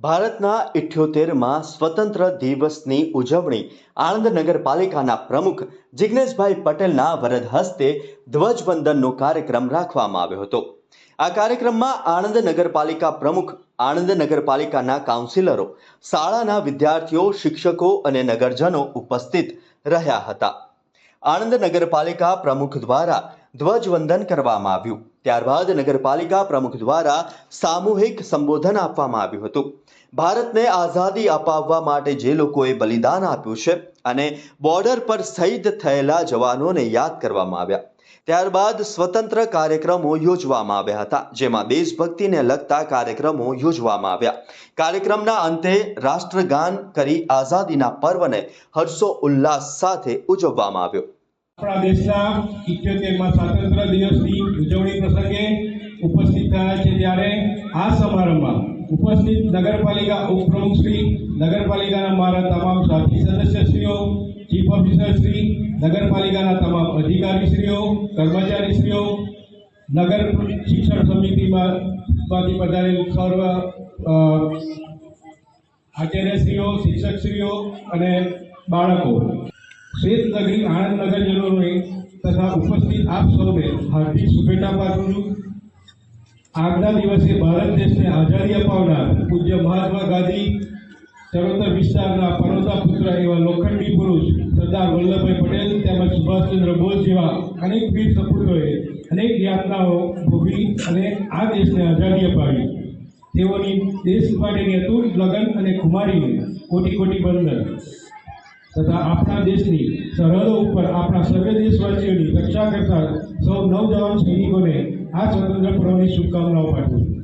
ભારતના 78માં સ્વતંત્ર દિવસની ઉજવણી આણંદ નગરપાલિકાના પ્રમુખ જિગ્નેશભાઈ પટેલના વરદ હસ્તે ધ્વજવંદનનો કાર્યક્રમ રાખવામાં આવ્યો હતો। આ કાર્યક્રમમાં આણંદ નગરપાલિકા પ્રમુખ, આણંદ નગરપાલિકાના કાઉન્સિલરો, શાળાના વિદ્યાર્થીઓ, શિક્ષકો અને નગરજનો ઉપસ્થિત રહ્યા હતા। આણંદ નગરપાલિકા પ્રમુખ દ્વારા ધ્વજવંદન કરવામાં આવ્યું। ત્યારબાદ નગરપાલિકા પ્રમુખ દ્વારા સામૂહિક સંબોધન આપવામાં આવ્યું હતું। ભારતને આઝાદી અપાવવા માટે જે લોકોએ બલિદાન આપ્યું છે અને બોર્ડર પર શહીદ થયેલા જવાનોને યાદ કરવામાં આવ્યા। ત્યારબાદ સ્વતંત્ર કાર્યક્રમો યોજવામાં આવ્યા હતા, જેમાં દેશભક્તિને લગતા કાર્યક્રમો યોજવામાં આવ્યા। કાર્યક્રમના અંતે રાષ્ટ્રગાન કરી આઝાદીના પર્વને હર્ષો ઉલ્લાસ સાથે ઉજવવામાં આવ્યો। આપણા દેશના 78માં સ્વાતંત્ર્ય દિવસની ઉજવણી પ્રસંગે ઉપસ્થિત થયા છે, ત્યારે આ સમારંભમાં ઉપસ્થિત નગરપાલિકા ઉપપ્રમુખ શ્રી, નગરપાલિકાના મારા તમામ સાથી સદસ્યશ્રીઓ, ચીફ ઓફિસર શ્રી, નગરપાલિકાના તમામ અધિકારીશ્રીઓ, કર્મચારીશ્રીઓ, નગર શિક્ષણ સમિતિમાંથી પધારેલ સર્વ આચાર્યશ્રીઓ, શિક્ષકશ્રીઓ અને બાળકો, શ્વેત નગરી આણંદ નગરજનોને તથા ઉપસ્થિત આપ સૌને હાર્દિક શુભેચ્છા પાઠવું છું। આજના દિવસે ભારત દેશને આઝાદી અપાવનાર પૂજ્ય મહાત્મા ગાંધી ચરોતર વિસ્તારના પનોતા પુત્ર એવા લોખંડી પુરુષ સરદાર વલ્લભભાઈ પટેલ તેમજ સુભાષચંદ્ર બોઝ જેવા અનેક વીર સપૂતોએ અનેક યાતનાઓ ભોગવી અને આ દેશને આઝાદી અપાવી। તેઓની દેશ માટેની અતૂટ લગન અને ખુમારીને કોટી કોટી વંદન તથા આપણા દેશની સરહદો ઉપર આપણા સર્વે દેશવાસીઓની રક્ષા કરતા સૌ નવજવાન સૈનિકોને આ સ્વતંત્ર પર્વની શુભકામનાઓ પાઠવું છું।